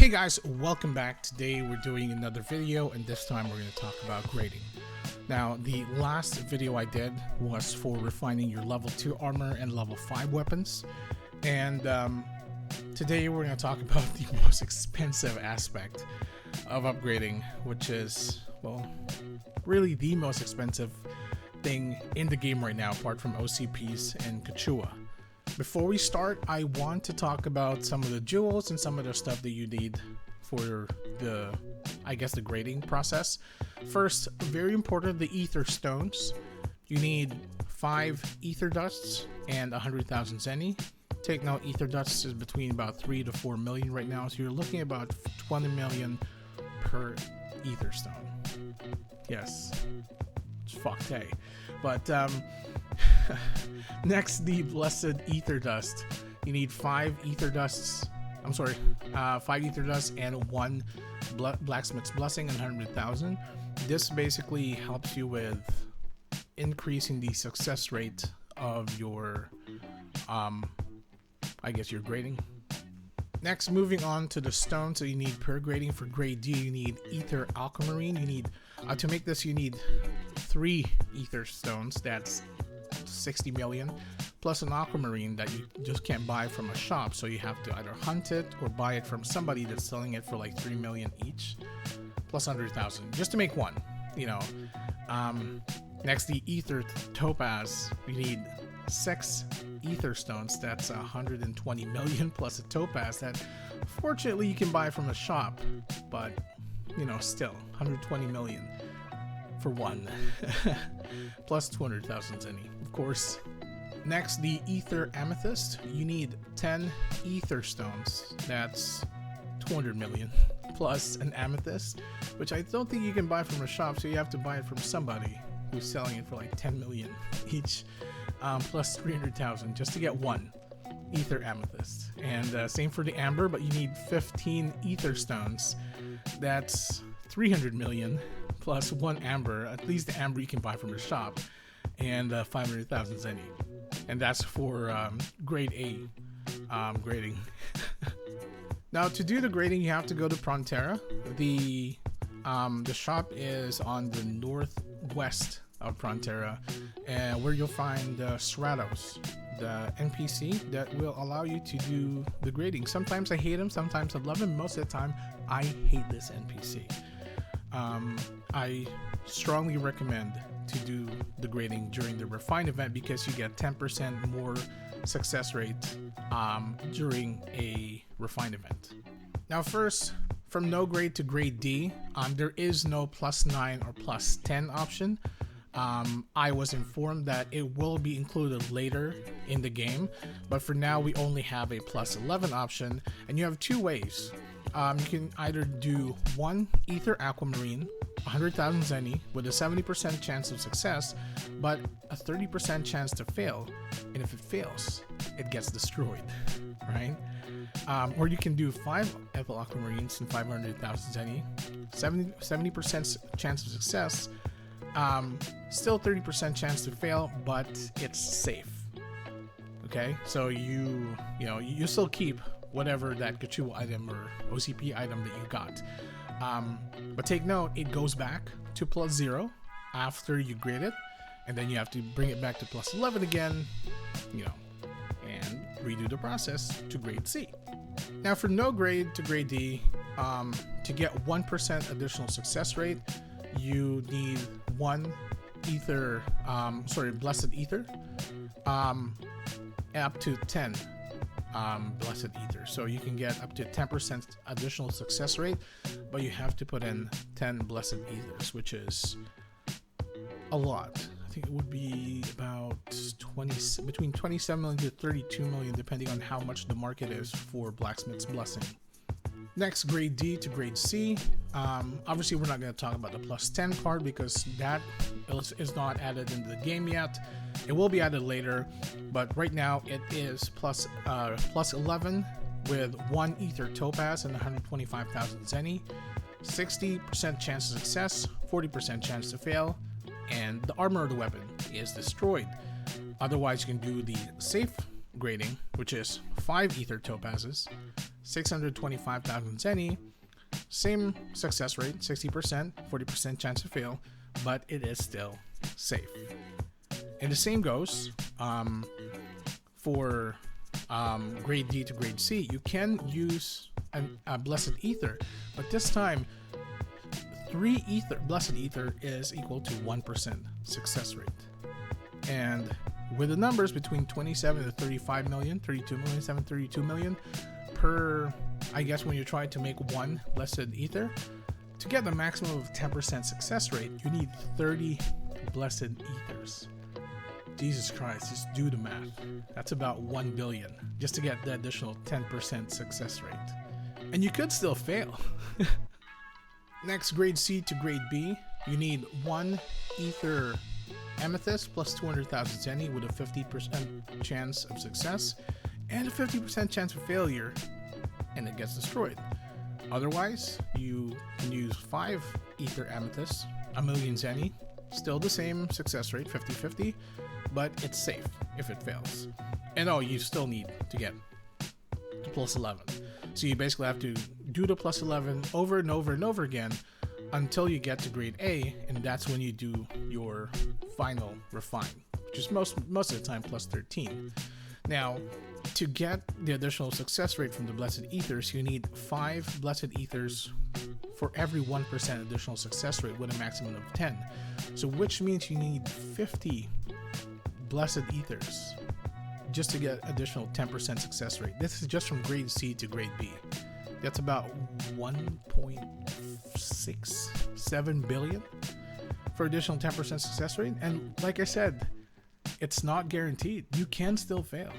Hey guys, welcome back. Today we're doing another video, and this time we're going to talk about grading. Now, the last video I did was for refining your level 2 armor and level 5 weapons, and today we're going to talk about the most expensive aspect of upgrading, which is, well, really the most expensive thing in the game right now, apart from OCPs and Kachua. Before we start, I want to talk about some of the jewels and some of the stuff that you need for the grading process. First, very important, the ether stones. You need 5 ether dusts and 100,000 zenny. Take note, ether dusts is between about 3 to 4 million right now, so you're looking at about 20 million per ether stone. Yes, it's fucked, hey. But next, the blessed ether dust. You need 5 ether dusts. 5 ether dusts and 1 blacksmith's blessing and 100,000. This basically helps you with increasing the success rate of your, your grading. Next, moving on to the stones that you need per grading. For grade D, you need ether aquamarine. You need to make this, you need 3 ether stones. That's 60 million, plus an aquamarine that you just can't buy from a shop, so you have to either hunt it or buy it from somebody that's selling it for like 3 million each, plus 100,000 just to make one, Next, the ether topaz. You need 6 ether stones. That's 120 million plus a topaz that fortunately you can buy from a shop, but still 120 million for one. Plus 200,000 zenny, of course. Next, the ether amethyst. You need 10 ether stones. That's 200 million plus an amethyst, which I don't think you can buy from a shop, so you have to buy it from somebody who's selling it for like 10 million each, plus 300,000 just to get 1 ether amethyst. And same for the amber, but you need 15 ether stones. That's 300 million plus 1 amber. At least the amber you can buy from a shop, and 500,000 zenny. And that's for grade A grading. Now, to do the grading, you have to go to Frontera. The shop is on the northwest of Frontera, and where you'll find Stratos, the NPC that will allow you to do the grading. Sometimes I hate him, sometimes I love him. Most of the time, I hate this NPC. I strongly recommend to do the grading during the refined event because you get 10% more success rate during a refined event. Now, first, from no grade to grade D, there is no +9 or +10 option. I was informed that it will be included later in the game, but for now we only have a +11 option, and you have 2 ways. You can either do 1 ether aquamarine, 100,000 zenny, with a 70% chance of success, but a 30% chance to fail, and if it fails, it gets destroyed, right? Or you can do 5 ethyl aquamarines and 500,000 zenny, 70% chance of success, still 30% chance to fail, but it's safe. Okay, so you still keep whatever that Kachua item or OCP item that you got. But take note, it goes back to +0 after you grade it, and then you have to bring it back to +11 again, and redo the process to grade C. Now, for no grade to grade D, to get 1% additional success rate, you need 1 ether, blessed ether, up to 10 blessed ether. So you can get up to 10% additional success rate, but you have to put in 10 blessed ethers, which is a lot. I think it would be about between 27 million to 32 million, depending on how much the market is for blacksmith's blessing. Next, grade D to grade C. Obviously, we're not going to talk about the +10 part because that is not added into the game yet. It will be added later, but right now it is +11 with 1 ether topaz and 125,000 zenny, 60% chance of success, 40% chance to fail, and the armor of the weapon is destroyed. Otherwise, you can do the safe grading, which is 5 ether topazes, 625,000 zenny. Same success rate, 60%, 40% chance to fail, but it is still safe. And the same goes for grade D to grade C. You can use a blessed ether, but this time 3 blessed ether is equal to 1% success rate. And with the numbers between 27 to 35 million, 32 million, 732 million per, I guess when you try to make 1 blessed ether, to get the maximum of 10% success rate, you need 30 blessed ethers. Jesus Christ, just do the math. That's about 1 billion just to get the additional 10% success rate. And you could still fail. Next, grade C to grade B, you need 1 ether amethyst plus 200,000 zenny with a 50% chance of success and a 50% chance of failure, and it gets destroyed. Otherwise, you can use 5 ether amethysts, 1 million zenny, still the same success rate, 50-50, but it's safe if it fails. And you still need to get to plus 11. So you basically have to do the plus 11 over and over and over again until you get to grade A, and that's when you do your final refine, which is most of the time plus 13. Now, to get the additional success rate from the blessed ethers, you need 5 blessed ethers for every 1% additional success rate with a maximum of 10. So which means you need 50 blessed ethers just to get additional 10% success rate. This is just from grade C to grade B. That's about 1.67 billion for additional 10% success rate. And like I said, it's not guaranteed. You can still fail.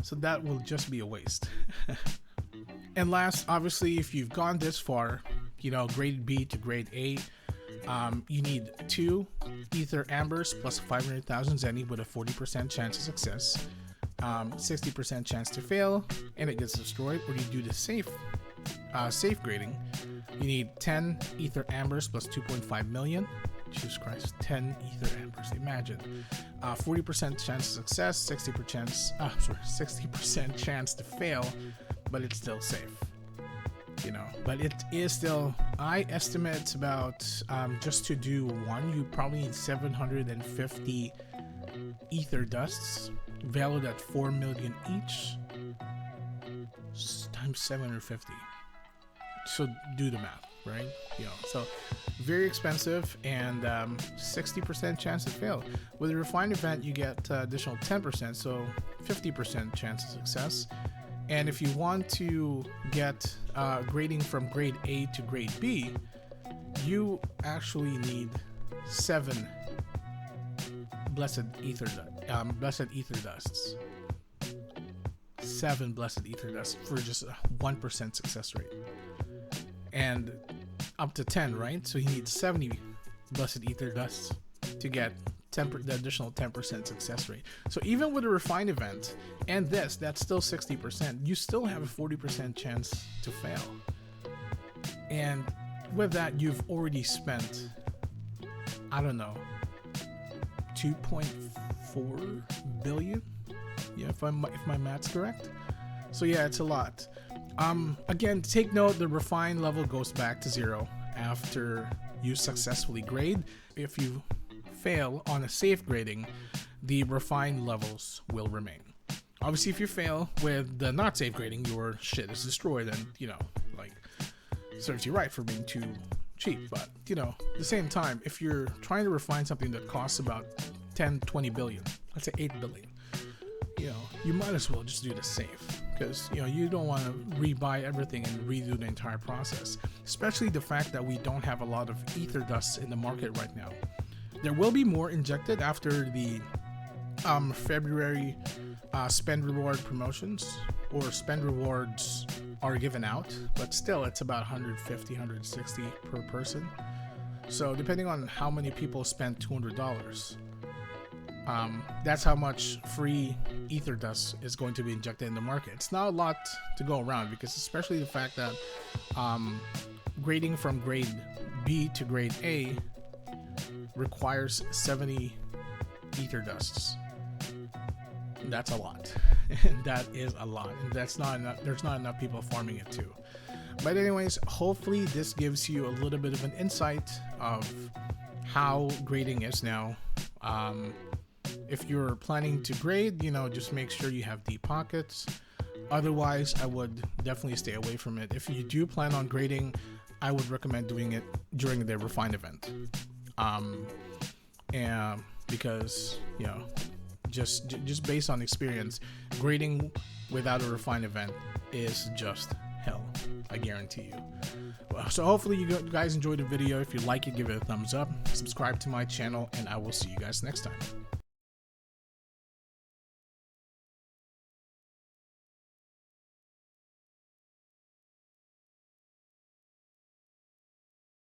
So that will just be a waste. And last, obviously, if you've gone this far, grade B to grade A, you need 2 ether ambers plus 500,000 zenny with a 40% chance of success, 60% chance to fail, and it gets destroyed. Or you do the safe grading. You need 10 ether ambers plus 2.5 million. Jesus Christ, 10 ether ambers. Imagine. 40% chance of success, 60% chance to fail, but it's still safe. But it is still, I estimate it's about, just to do one, you probably need 750 ether dusts, valued at 4 million each, times 750. So do the math, right? So very expensive, and 60% chance to fail. With a refined event, you get additional 10%, so 50% chance of success. And if you want to get grading from grade A to grade B, you actually need 7 blessed ether dusts. 7 blessed ether dusts for just a 1% success rate. And up to 10, right? So you need 70 blessed ether dusts to get the additional 10% success rate. So even with a refined event and that's still 60%, you still have a 40% chance to fail. And with that, you've already spent, I don't know, 2.4 billion? Yeah, if my math's correct. So yeah, it's a lot. Again, take note, the refine level goes back to 0 after you successfully grade. If you fail on a safe grading, the refined levels will remain. Obviously, if you fail with the not safe grading, your shit is destroyed, and serves you right for being too cheap. But at the same time, if you're trying to refine something that costs about 10-20 billion, let's say 8 billion, you might as well just do the safe, because you don't want to rebuy everything and redo the entire process, especially the fact that we don't have a lot of ether dusts in the market right now. There will be more injected after the February spend reward promotions, or spend rewards are given out, but still it's about 150, 160 per person. So depending on how many people spend $200, that's how much free ether dust is going to be injected in the market. It's not a lot to go around, because especially the fact that grading from grade B to grade A requires 70 ether dusts. that's a lot. That is a lot, and that's not enough. There's not enough people farming it too. But anyways, hopefully this gives you a little bit of an insight of how grading is now. If you're planning to grade, just make sure you have deep pockets. Otherwise, I would definitely stay away from it. If you do plan on grading, I would recommend doing it during the refine event. And because just based on experience, grading without a refine event is just hell, I guarantee you. So hopefully you guys enjoyed the video. If you like it, give it a thumbs up, subscribe to my channel, and I will see you guys next time.